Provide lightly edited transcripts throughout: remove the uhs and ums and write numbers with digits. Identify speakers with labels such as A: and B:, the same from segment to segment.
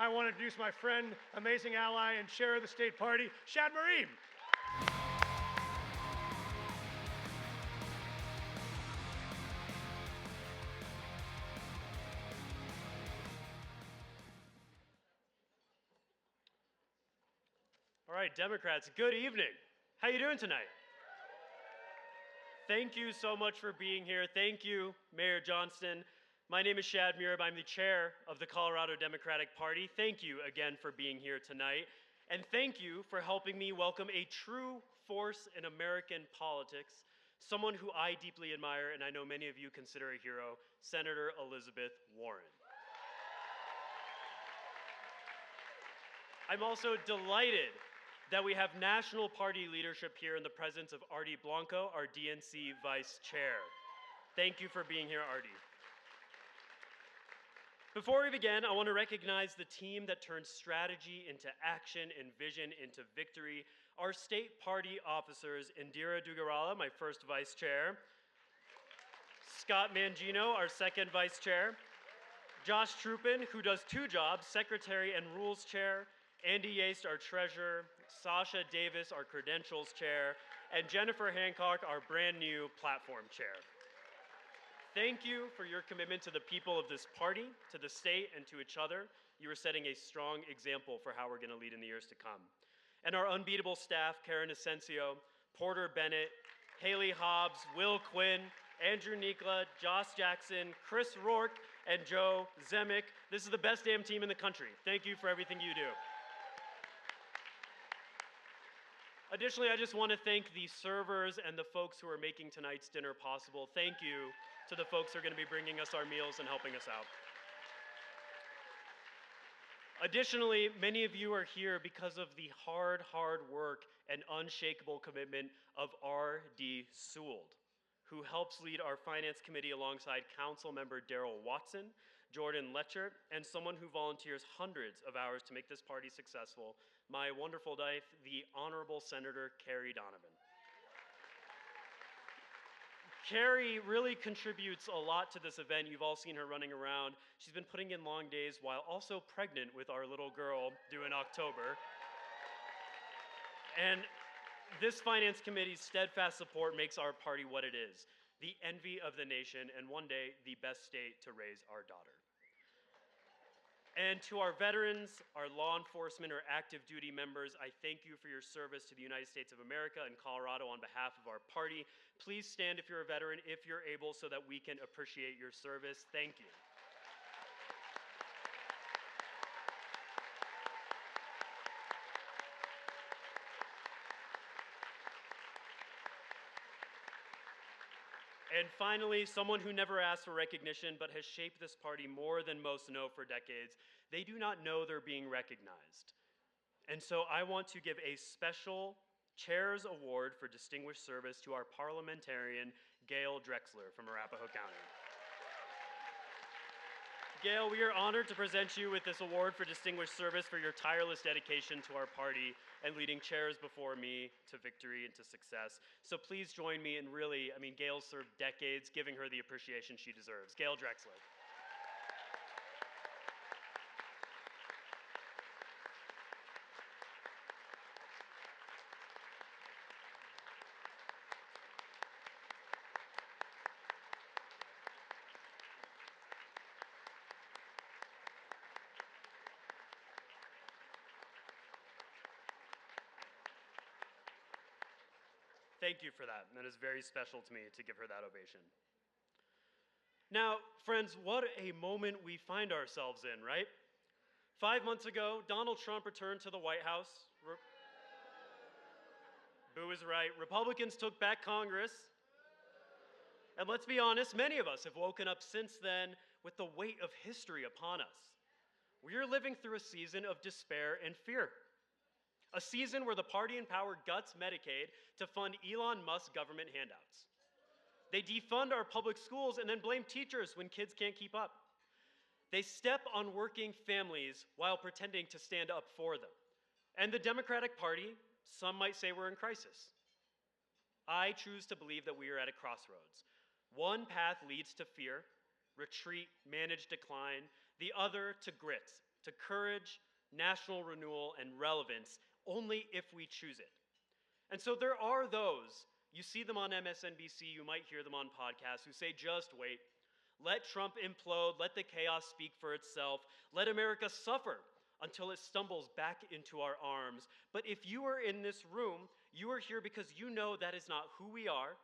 A: I want to introduce my friend, amazing ally, and chair of the state party, Shad Murib.
B: All right, Democrats, good evening. How you doing tonight? Thank you so much for being here. Thank you, Mayor Johnston. My name is Shad Murib. I'm the chair of the Colorado Democratic Party. Thank you again for being here tonight. And thank you for helping me welcome a true force in American politics, someone who I deeply admire and I know many of you consider a hero, Senator Elizabeth Warren. I'm also delighted that we have national party leadership here in the presence of Artie Blanco, our DNC vice chair. Thank you for being here, Artie. Before we begin, I want to recognize the team that turned strategy into action and vision into victory. Our state party officers, Indira Dugarala, my first vice chair, Scott Mangino, our second vice chair, Josh Trupin, who does two jobs, secretary and rules chair, Andy Yaste, our treasurer, Sasha Davis, our credentials chair, and Jennifer Hancock, our brand new platform chair. Thank you for your commitment to the people of this party, to the state, and to each other. You are setting a strong example for how we're going to lead in the years to come. And our unbeatable staff, Karen Asensio, Porter Bennett, Haley Hobbs, Will Quinn, Andrew Nikla, Josh Jackson, Chris Rourke, and Joe Zemek. This is the best damn team in the country. Thank you for everything you do. Additionally, I just want to thank the servers and the folks who are making tonight's dinner possible. Thank you to the folks who are going to be bringing us our meals and helping us out. Additionally, many of you are here because of the hard work and unshakable commitment of R.D. Sewell, who helps lead our Finance Committee alongside Council Member Darrell Watson, Jordan Letcher, and someone who volunteers hundreds of hours to make this party successful, my wonderful wife, the Honorable Senator Carrie Donovan. Carrie really contributes a lot to this event. You've all seen her running around. She's been putting in long days while also pregnant with our little girl due in October. And this Finance Committee's steadfast support makes our party what it is, the envy of the nation, and one day, the best state to raise our daughter. And to our veterans, our law enforcement or active duty members, I thank you for your service to the United States of America and Colorado on behalf of our party. Please stand if you're a veteran, if you're able, so that we can appreciate your service. Thank you. And finally, someone who never asked for recognition but has shaped this party more than most know for decades. They do not know they're being recognized. And so I want to give a special Chair's Award for Distinguished Service to our parliamentarian, Gail Drexler from Arapahoe County. Gail, we are honored to present you with this award for distinguished service for your tireless dedication to our party and leading chairs before me to victory and to success. So please join me in really, Gail's served decades, giving her the appreciation she deserves. Gail Drexler. Thank you for that. That is very special to me to give her that ovation. Now, friends, what a moment we find ourselves in, right? 5 months ago, Donald Trump returned to the White House. Boo is right. Republicans took back Congress. And let's be honest, many of us have woken up since then with the weight of history upon us. We are living through a season of despair and fear. A season where the party in power guts Medicaid to fund Elon Musk government handouts. They defund our public schools and then blame teachers when kids can't keep up. They step on working families while pretending to stand up for them. And the Democratic Party, some might say we're in crisis. I choose to believe that we are at a crossroads. One path leads to fear, retreat, managed decline. The other to grit, to courage, national renewal, and relevance only if we choose it. And so there are those, you see them on MSNBC, you might hear them on podcasts, who say, just wait. Let Trump implode, let the chaos speak for itself, let America suffer until it stumbles back into our arms. But if you are in this room, you are here because you know that is not who we are,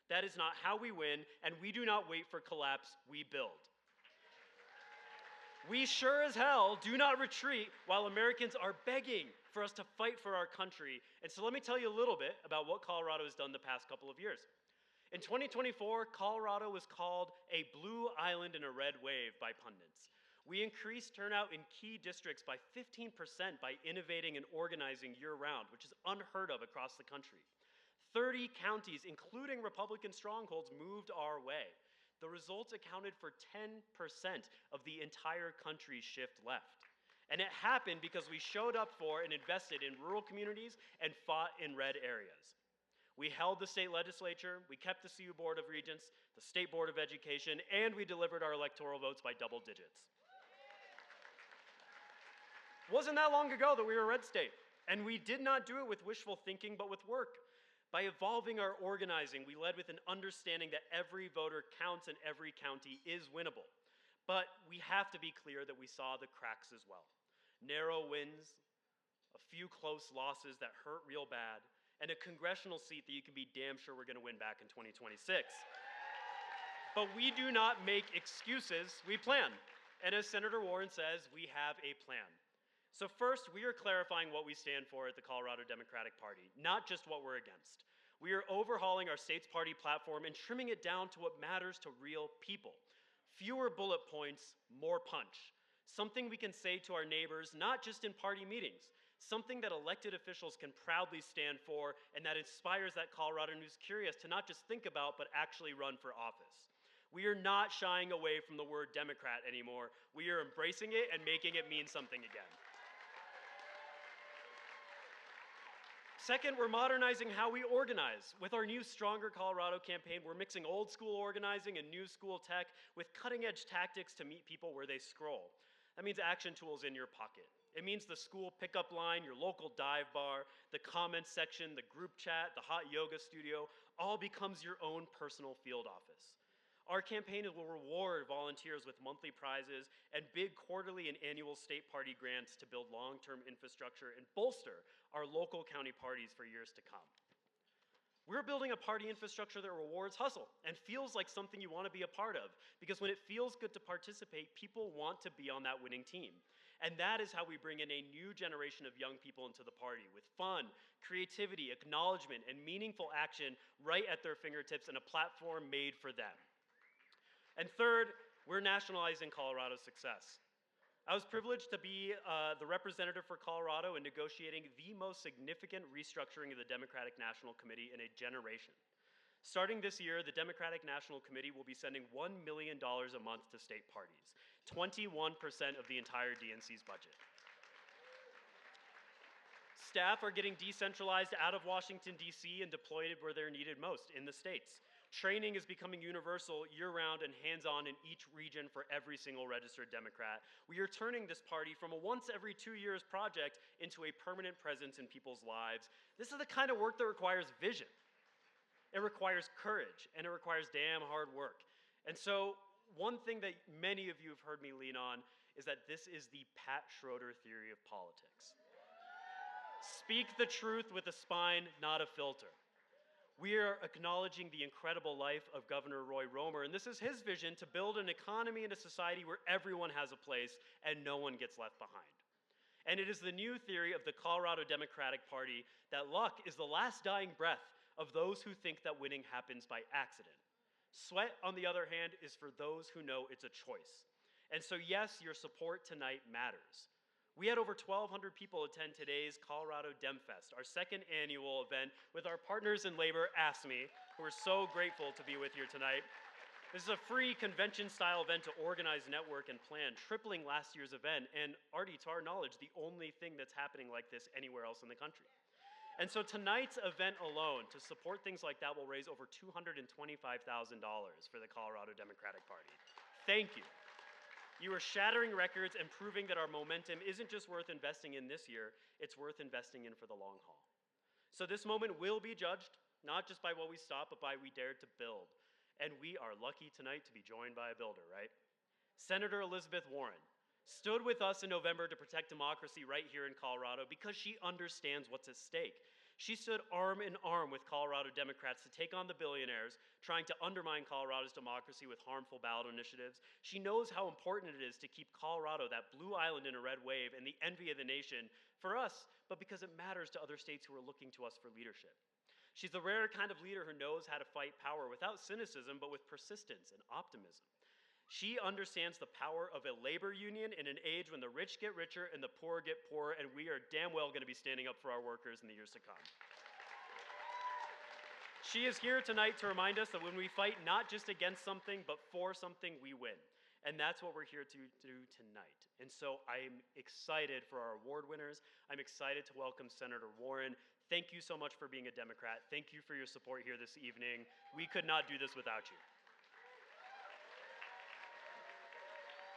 B: that is not how we win, and we do not wait for collapse, we build. We sure as hell do not retreat while Americans are begging for us to fight for our country. And so let me tell you a little bit about what Colorado has done the past couple of years. In 2024, Colorado was called a blue island in a red wave by pundits. We increased turnout in key districts by 15% by innovating and organizing year-round, which is unheard of across the country. 30 counties, including Republican strongholds, moved our way. The results accounted for 10% of the entire country's shift left. And it happened because we showed up for and invested in rural communities and fought in red areas. We held the state legislature, we kept the CU Board of Regents, the State Board of Education, and we delivered our electoral votes by double digits. Wasn't that long ago that we were a red state, and we did not do it with wishful thinking, but with work. By evolving our organizing, we led with an understanding that every voter counts and every county is winnable. But we have to be clear that we saw the cracks as well. Narrow wins, a few close losses that hurt real bad, and a congressional seat that you can be damn sure we're gonna win back in 2026. But we do not make excuses, we plan. And as Senator Warren says, we have a plan. So first, we are clarifying what we stand for at the Colorado Democratic Party, not just what we're against. We are overhauling our state's party platform and trimming it down to what matters to real people. Fewer bullet points, more punch. Something we can say to our neighbors, not just in party meetings. Something that elected officials can proudly stand for and that inspires that Coloradan who's curious to not just think about, but actually run for office. We are not shying away from the word Democrat anymore. We are embracing it and making it mean something again. Second, we're modernizing how we organize. With our new Stronger Colorado campaign, we're mixing old school organizing and new school tech with cutting edge tactics to meet people where they scroll. That means action tools in your pocket. It means the school pickup line, your local dive bar, the comments section, the group chat, the hot yoga studio, all becomes your own personal field office. Our campaign will reward volunteers with monthly prizes and big quarterly and annual state party grants to build long-term infrastructure and bolster our local county parties for years to come. We're building a party infrastructure that rewards hustle and feels like something you want to be a part of, because when it feels good to participate, people want to be on that winning team. And that is how we bring in a new generation of young people into the party with fun, creativity, acknowledgement, and meaningful action right at their fingertips and a platform made for them. And third, we're nationalizing Colorado's success. I was privileged to be the representative for Colorado in negotiating the most significant restructuring of the Democratic National Committee in a generation. Starting this year, the Democratic National Committee will be sending $1 million a month to state parties, 21% of the entire DNC's budget. Staff are getting decentralized out of Washington, D.C. and deployed where they're needed most, in the states. Training is becoming universal year-round and hands-on in each region for every single registered Democrat. We are turning this party from a once every 2 years project into a permanent presence in people's lives. This is the kind of work that requires vision. It requires courage, and it requires damn hard work. And so one thing that many of you have heard me lean on is that this is the Pat Schroeder theory of politics. Speak the truth with a spine, not a filter. We are acknowledging the incredible life of Governor Roy Romer, and this is his vision to build an economy and a society where everyone has a place and no one gets left behind. And it is the new theory of the Colorado Democratic Party that luck is the last dying breath of those who think that winning happens by accident. Sweat, on the other hand, is for those who know it's a choice. And so yes, your support tonight matters. We had over 1,200 people attend today's Colorado DemFest, our second annual event with our partners in labor, ASME, who are so grateful to be with you tonight. This is a free convention-style event to organize, network, and plan, tripling last year's event, and Artie, to our knowledge, the only thing that's happening like this anywhere else in the country. And so tonight's event alone, to support things like that, will raise over $225,000 for the Colorado Democratic Party. Thank you. You are shattering records and proving that our momentum isn't just worth investing in this year, it's worth investing in for the long haul. So this moment will be judged, not just by what we stop, but by we dared to build. And we are lucky tonight to be joined by a builder, right? Senator Elizabeth Warren stood with us in November to protect democracy right here in Colorado because she understands what's at stake. She stood arm in arm with Colorado Democrats to take on the billionaires trying to undermine Colorado's democracy with harmful ballot initiatives. She knows how important it is to keep Colorado, that blue island in a red wave, and the envy of the nation for us, but because it matters to other states who are looking to us for leadership. She's the rare kind of leader who knows how to fight power without cynicism, but with persistence and optimism. She understands the power of a labor union in an age when the rich get richer and the poor get poorer, and we are damn well going to be standing up for our workers in the years to come. She is here tonight to remind us that when we fight not just against something, but for something, we win. And that's what we're here to do tonight. And so I'm excited for our award winners. I'm excited to welcome Senator Warren. Thank you so much for being a Democrat. Thank you for your support here this evening. We could not do this without you.